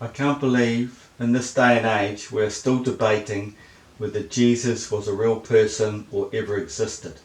I can't believe in this day and age we're still debating whether Jesus was a real person or ever existed.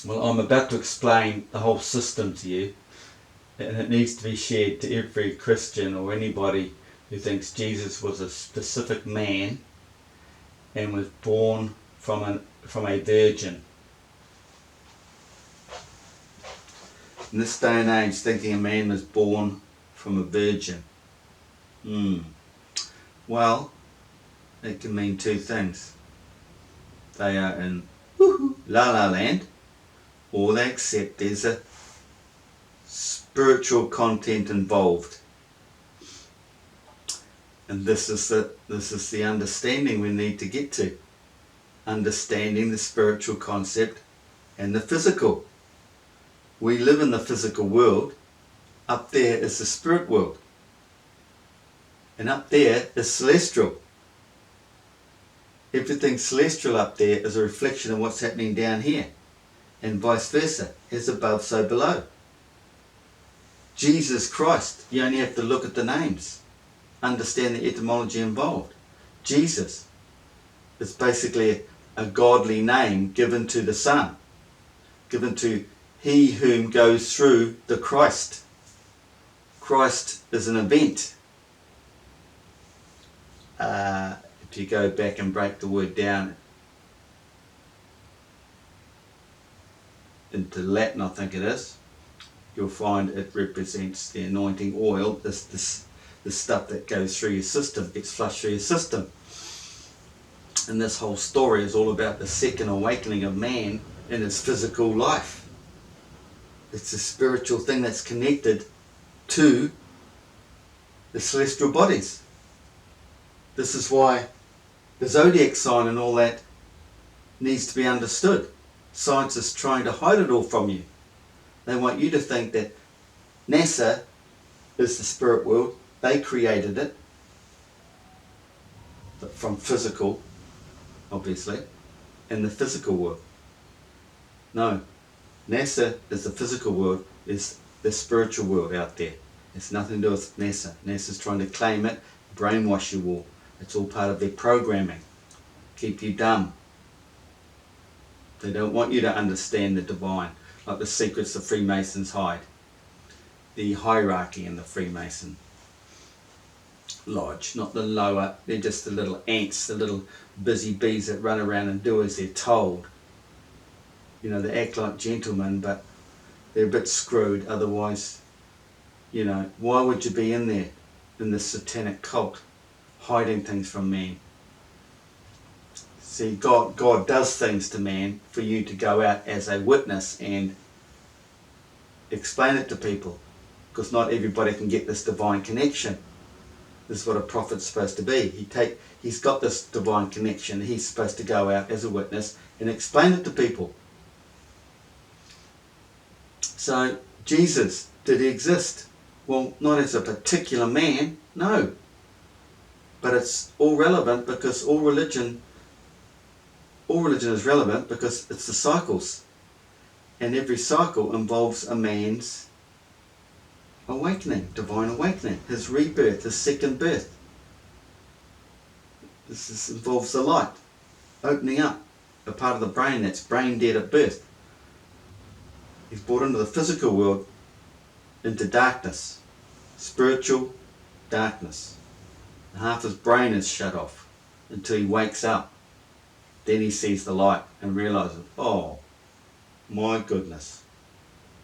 Well, I'm about to explain the whole system to you, and it needs to be shared to every Christian or anybody who thinks Jesus was a specific man and was born from a virgin. In this day and age, thinking a man was born from a virgin, well, it can mean two things. They are in la la land, or they accept there's a spiritual content involved. And this is the understanding we need to get to. Understanding the spiritual concept and the physical. We live in the physical world. Up there is the spirit world. And up there is celestial. Everything celestial up there is a reflection of what's happening down here. And vice versa. As above, so below. Jesus Christ, you only have to look at the names. Understand the etymology involved. Jesus is basically a godly name given to the Son. Given to he whom goes through the Christ. Christ is an event. If you go back and break the word down into Latin, I think it is, you'll find it represents the anointing oil, this stuff that goes through your system, gets flushed through your system. And this whole story is all about the second awakening of man in his physical life. It's a spiritual thing that's connected to the celestial bodies. This is why the zodiac sign and all that needs to be understood. Science is trying to hide it all from you. They want you to think that NASA is the spirit world. They created it. But from physical, obviously, in the physical world. No. NASA is the physical world, is the spiritual world out there. It's nothing to do with NASA. NASA's trying to claim it, brainwash you all. It's all part of their programming. Keep you dumb. They don't want you to understand the divine, like the secrets the Freemasons hide. The hierarchy in the Freemason lodge, not the lower, they're just the little ants, the little busy bees that run around and do as they're told. You know, they act like gentlemen, but they're a bit screwed. Otherwise, you know, why would you be in there, in this satanic cult, hiding things from man? See, God does things to man for you to go out as a witness and explain it to people, because not everybody can get this divine connection. This is what a prophet's supposed to be. He's got this divine connection. He's supposed to go out as a witness and explain it to people. So, Jesus, did he exist? Well, not as a particular man, no. But it's all relevant because all religion is relevant because it's the cycles. And every cycle involves a man's awakening, divine awakening, his rebirth, his second birth. This involves the light, opening up a part of the brain that's brain dead at birth. He's brought into the physical world, into darkness, spiritual darkness. And half his brain is shut off until he wakes up. Then he sees the light and realizes, oh, my goodness,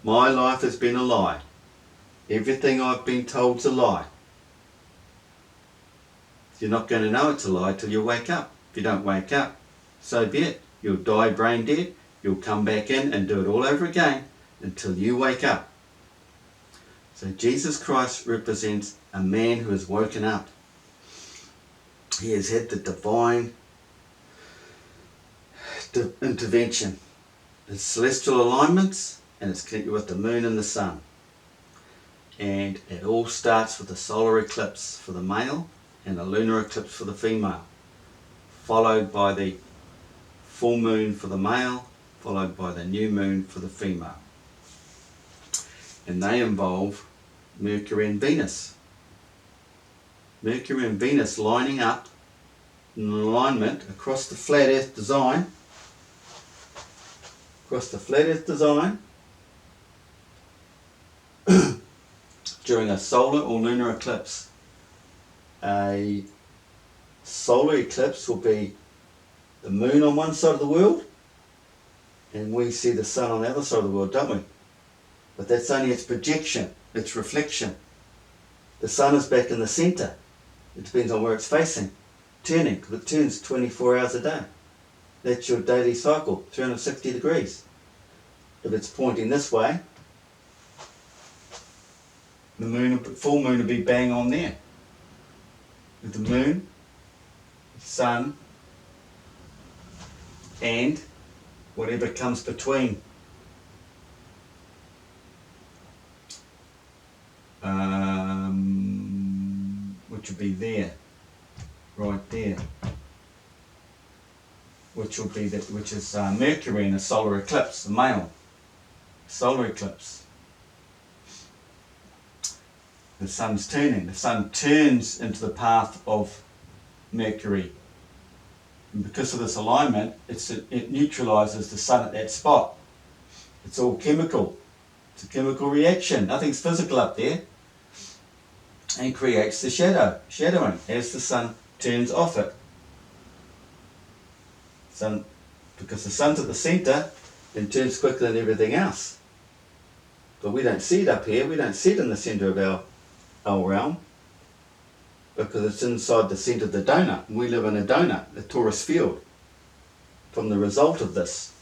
my life has been a lie. Everything I've been told's a lie. You're not going to know it's a lie till you wake up. If you don't wake up, so be it. You'll die brain dead. You'll come back in and do it all over again until you wake up. So Jesus Christ represents a man who has woken up. He has had the divine intervention. It's celestial alignments, and it's connected with the moon and the sun. And it all starts with a solar eclipse for the male and a lunar eclipse for the female, followed by the full moon for the male, followed by the new moon for the female. And they involve Mercury and Venus. Mercury and Venus lining up in alignment across the flat Earth design. During a solar or lunar eclipse. A solar eclipse will be the moon on one side of the world, and we see the sun on the other side of the world, don't we? But that's only its projection, its reflection. The sun is back in the centre. It depends on where it's facing, turning, because it turns 24 hours a day. That's your daily cycle, 360 degrees. If it's pointing this way, the moon, full moon will be bang on there. With the moon, the sun, and whatever comes between. Which will be there, right there. Which is Mercury in a solar eclipse, the male solar eclipse. The sun's turning. The sun turns into the path of Mercury. And because of this alignment, it neutralizes the sun at that spot. It's all chemical. It's a chemical reaction. Nothing's physical up there. And creates the shadowing as the sun turns off it. Because the sun's at the centre, it turns quicker than everything else. But we don't see it up here. We don't see it in the centre of our realm, because it's inside the centre of the donut. We live in a donut, a torus field, from the result of this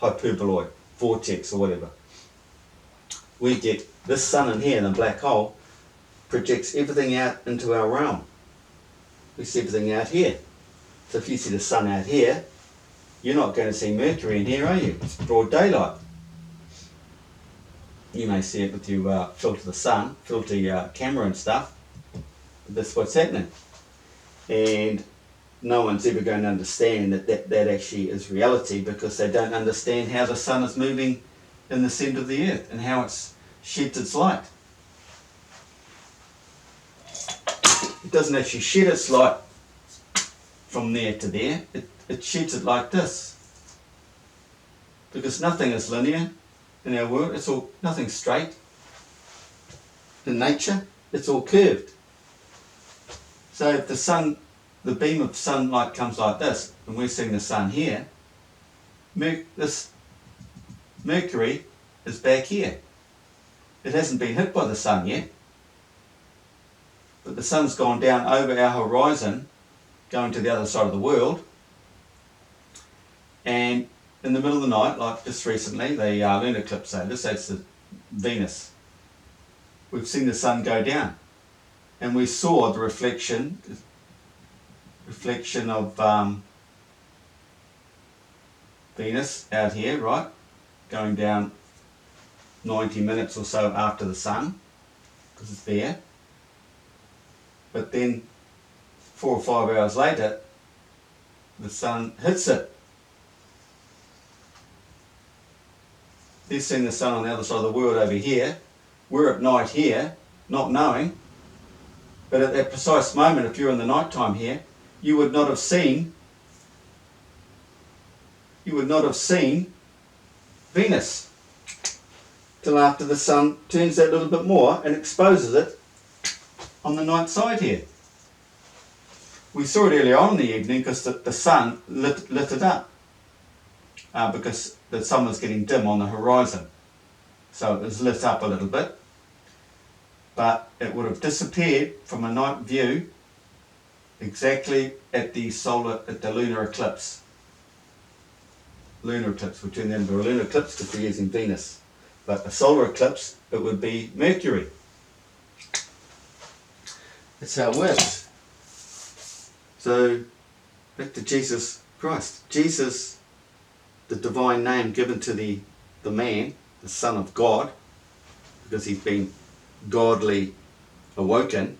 hyperboloid vortex or whatever. We get this sun in here, the black hole, projects everything out into our realm. We see everything out here. So if you see the sun out here, you're not going to see Mercury in here, are you? It's broad daylight. You may see it with your filter your camera and stuff. But that's what's happening. And no one's ever going to understand that actually is reality, because they don't understand how the sun is moving in the centre of the earth and how it sheds its light. It doesn't actually shed its light from there to there. It sheds it like this. Because nothing is linear in our world. It's all, nothing's straight. In nature, it's all curved. So if the beam of sunlight comes like this, and we're seeing the sun here, this Mercury is back here. It hasn't been hit by the sun yet, but the sun's gone down over our horizon, going to the other side of the world, and in the middle of the night, like just recently, the lunar eclipse, that's the Venus, we've seen the sun go down, and we saw the reflection of Venus out here, right, going down 90 minutes or so after the sun, because it's there. But then 4 or 5 hours later, the sun hits it. They're seeing the sun on the other side of the world over here. We're at night here, not knowing. But at that precise moment, if you're in the night time here, you would not have seen Venus till after the sun turns that little bit more and exposes it on the night side here. We saw it earlier on in the evening because the sun lit it up, because the sun was getting dim on the horizon. So it was lit up a little bit, but it would have disappeared from a night view exactly at the lunar eclipse. Lunar eclipse, we'll turn that into a lunar eclipse because we're using Venus. But a solar eclipse, it would be Mercury. That's how it works. So, back to Jesus Christ. Jesus, the divine name given to the man, the Son of God, because he's been godly awoken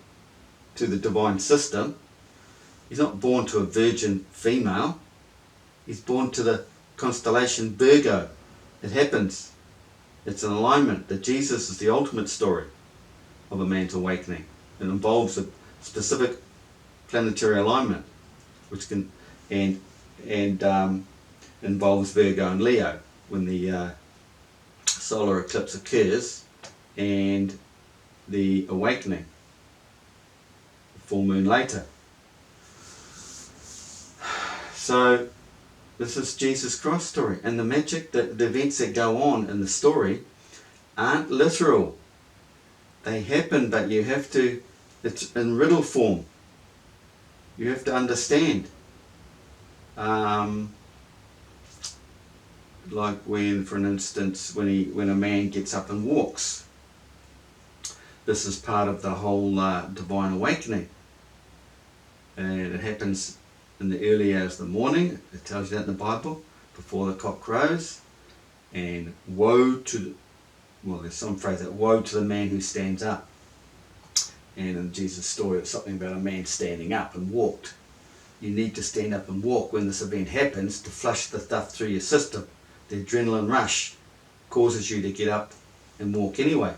to the divine system. He's not born to a virgin female. He's born to the constellation Virgo. It happens. It's an alignment that Jesus is the ultimate story of a man's awakening. It involves a specific planetary alignment, which can and involves Virgo and Leo when the solar eclipse occurs, and the awakening, the full moon later. So this is Jesus Cross story, and the magic, the events that go on in the story aren't literal. They happen, but you have to, it's in riddle form. You have to understand. Like when, for an instance, when a man gets up and walks. This is part of the whole divine awakening. And it happens in the early hours of the morning. It tells you that in the Bible, before the cock crows. And woe to, well, there's some phrase that, woe to the man who stands up. And in Jesus' story, it's something about a man standing up and walked. You need to stand up and walk when this event happens to flush the stuff through your system. The adrenaline rush causes you to get up and walk anyway.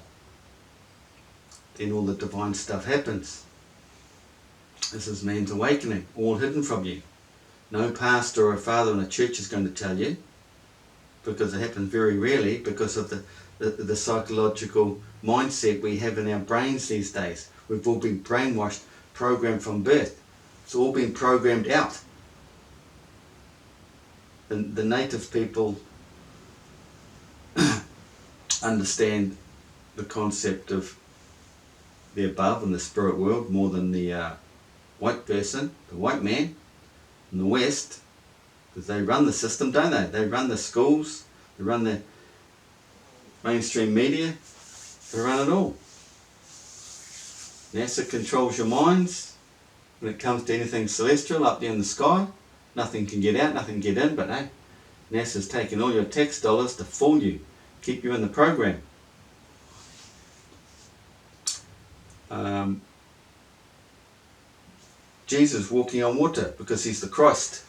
Then all the divine stuff happens. This is man's awakening, all hidden from you. No pastor or father in a church is going to tell you, because it happens very rarely because of the psychological mindset we have in our brains these days. We've all been brainwashed, programmed from birth. It's all been programmed out. And the native people understand the concept of the above and the spirit world more than the white person, the white man in the West, because they run the system, don't they? They run the schools, they run the mainstream media, they run it all. NASA controls your minds when it comes to anything celestial up there in the sky. Nothing can get out, nothing can get in, but hey, NASA's taking all your tax dollars to fool you, keep you in the program. Jesus walking on water because he's the Christ,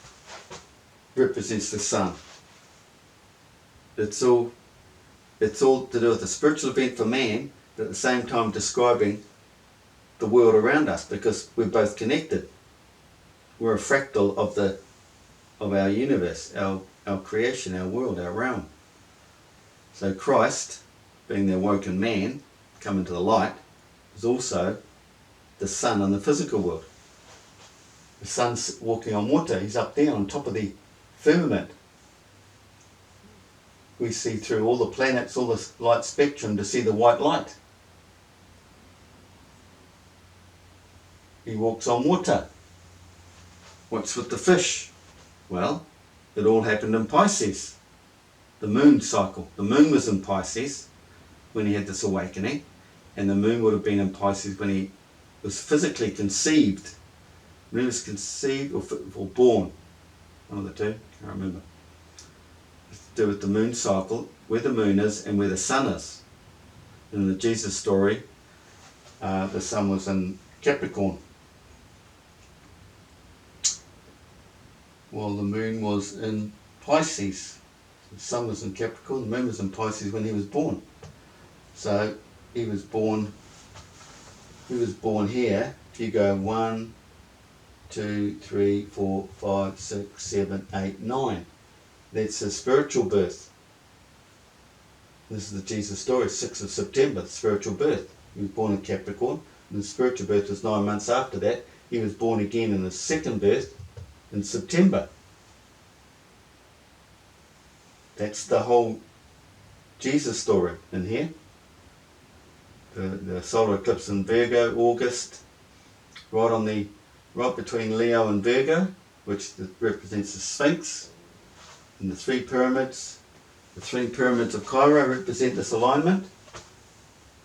represents the Son. It's all to do with a spiritual event for man, but at the same time describing the world around us, because we're both connected. We're a fractal of our universe, our creation, our world, our realm. So Christ, being the awoken man, coming to the light, is also the sun in the physical world. The sun's walking on water, he's up there on top of the firmament. We see through all the planets, all the light spectrum to see the white light. He walks on water. What's with the fish? Well, it all happened in Pisces. The moon cycle. The moon was in Pisces when he had this awakening, and the moon would have been in Pisces when he was physically conceived. When he was conceived or born. One of the two, can't remember. It's to do with the moon cycle, where the moon is and where the sun is. In the Jesus story, the sun was in Capricorn, while the moon was in Pisces. The sun was in Capricorn, the moon was in Pisces when he was born. So he was born here. If you go 1, 2, 3, 4, 5, 6, 7, 8, 9. That's a spiritual birth. This is the Jesus story, 6th of September, the spiritual birth. He was born in Capricorn, and the spiritual birth was 9 months after that. He was born again in his second birth in September. That's the whole Jesus story in here. The solar eclipse in Virgo, August, right between Leo and Virgo, which represents the Sphinx, and the three pyramids. The three pyramids of Cairo represent this alignment.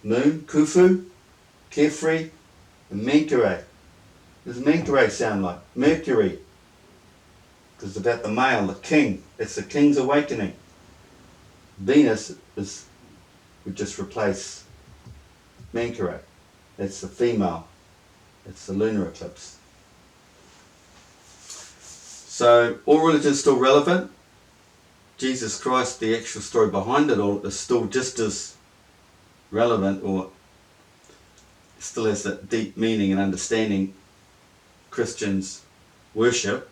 Moon, Khufu, Khepri, and Menkaure. What does Menkaure sound like? Mercury. Because it's about the male, the king. It's the king's awakening. Venus would just replace Menkaure. That's the female. It's the lunar eclipse. So all religions still relevant. Jesus Christ, the actual story behind it all, is still just as relevant, or still has that deep meaning and understanding Christians worship,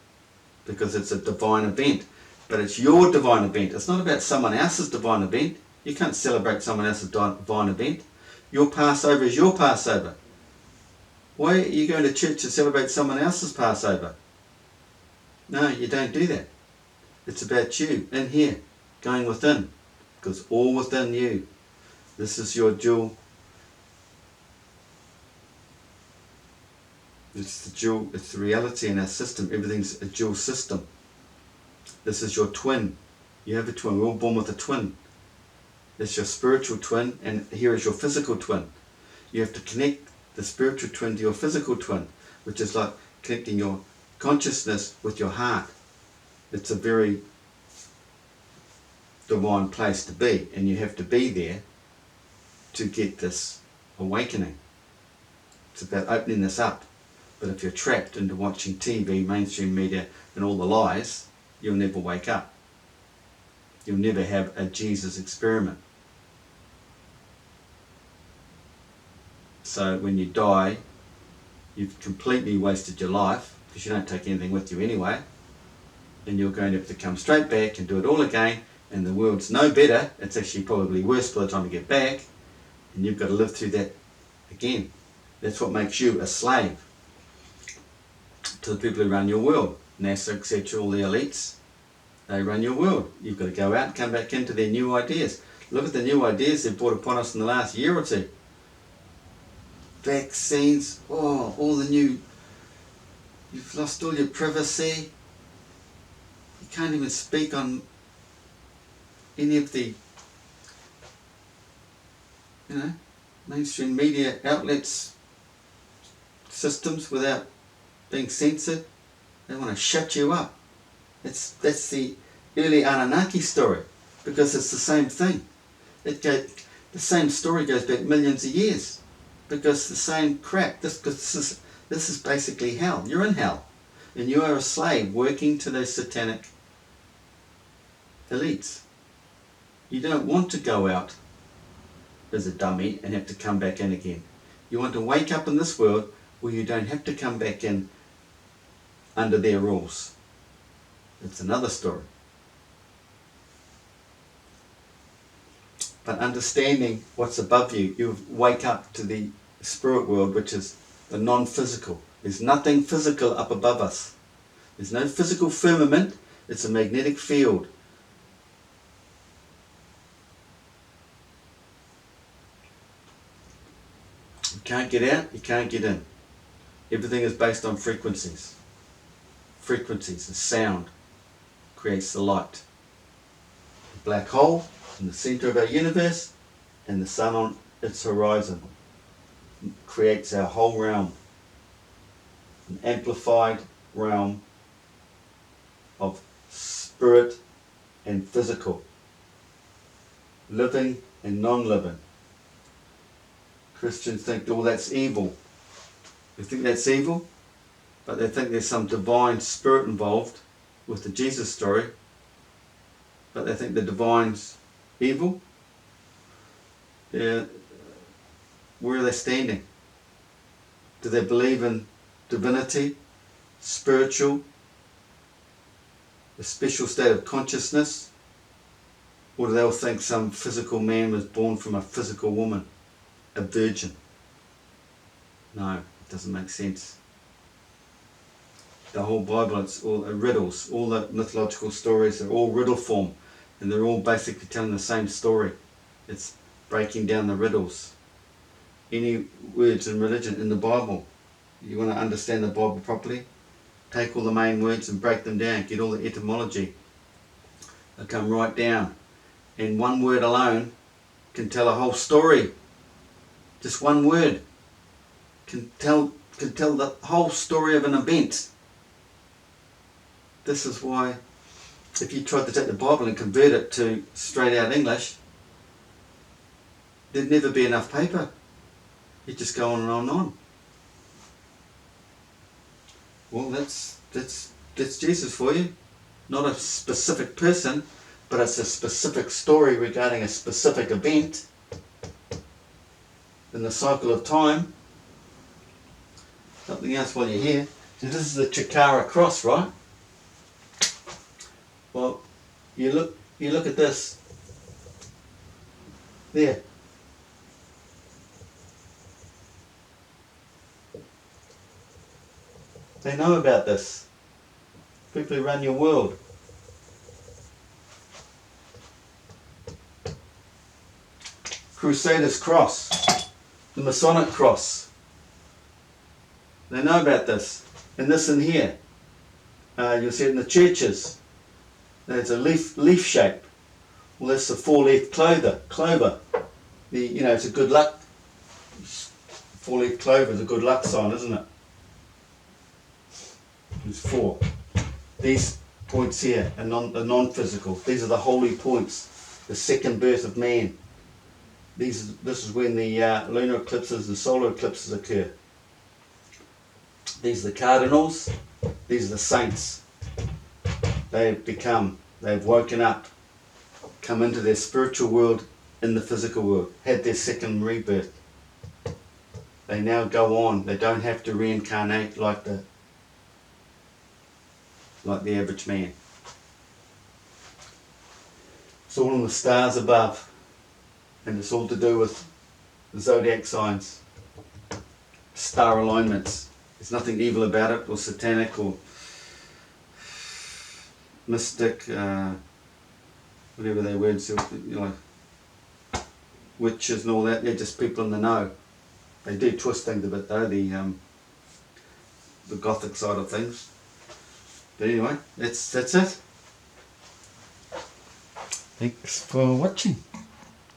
because it's a divine event. But it's your divine event. It's not about someone else's divine event. You can't celebrate someone else's divine event. Your Passover is your Passover. Why are you going to church to celebrate someone else's Passover? No, you don't do that. It's about you, in here, going within, because all within you. This is your dual. It's the reality in our system. Everything's a dual system. This is your twin. You have a twin. We're all born with a twin. It's your spiritual twin, and here is your physical twin. You have to connect the spiritual twin to your physical twin, which is like connecting your consciousness with your heart. It's a very divine place to be, and you have to be there to get this awakening. It's about opening this up. But if you're trapped into watching TV, mainstream media, and all the lies, you'll never wake up. You'll never have a Jesus experiment. So when you die, you've completely wasted your life, because you don't take anything with you anyway, and you're going to have to come straight back and do it all again, and the world's no better. It's actually probably worse by the time you get back, and you've got to live through that again. That's what makes you a slave to the people who run your world. NASA, etc., all the elites, they run your world. You've got to go out and come back into their new ideas. Look at the new ideas they've brought upon us in the last year or two. Vaccines, all the new, you've lost all your privacy. You can't even speak on any of the, mainstream media outlets, systems without being censored. They want to shut you up. That's the early Anunnaki story, because it's the same thing. The same story goes back millions of years, because the same crap. This is basically hell. You're in hell, and you are a slave working to those satanic elites. You don't want to go out as a dummy and have to come back in again. You want to wake up in this world where you don't have to come back in under their rules. It's another story. But understanding what's above you, you wake up to the spirit world, which is the non-physical. There's nothing physical up above us. There's no physical firmament. It's a magnetic field. You can't get out, you can't get in. Everything is based on frequencies. Frequencies, the sound creates the light. The black hole in the center of our universe, and the sun on its horizon creates our whole realm. An amplified realm of spirit and physical, living and non-living. Christians think, that's evil. They think that's evil, but they think there's some divine spirit involved with the Jesus story, but they think the divine's evil. Where are they standing? Do they believe in divinity, spiritual, a special state of consciousness, or do they all think some physical man was born from a physical woman, a virgin? No, it doesn't make sense. The whole Bible, it's all riddles. All the mythological stories are all riddle form, and they're all basically telling the same story. It's breaking down the riddles. Any words in religion, in the Bible, you want to understand the Bible properly, take all the main words and break them down, get all the etymology. They'll come right down. And one word alone can tell a whole story. Just one word can tell the whole story of an event. This is why, if you tried to take the Bible and convert it to straight out English, there'd never be enough paper. You'd just go on and on and on. Well, that's Jesus for you. Not a specific person, but it's a specific story regarding a specific event in the cycle of time. Something else while you're here. So this is the Chikara Cross, right? Well, you look at this. There. They know about this. People who run your world. Crusader's Cross. The Masonic Cross. They know about this. And this in here. You'll see it in the churches. There's a leaf shape. Well, that's the four-leaf clover. It's a good luck. Four-leaf clover is a good luck sign, isn't it? There's four. These points here are non-physical. These are the holy points. The second birth of man. This is when the lunar eclipses and solar eclipses occur. These are the cardinals. These are the saints. They've woken up, come into their spiritual world in the physical world, had their second rebirth. They now go on. They don't have to reincarnate like the average man. It's all in the stars above, and it's all to do with the zodiac signs, star alignments. There's nothing evil about it, or satanic, or mystic, whatever their words, witches and all that. They're just people in the know. They do twist things a bit though, the gothic side of things. But anyway, that's it. Thanks for watching.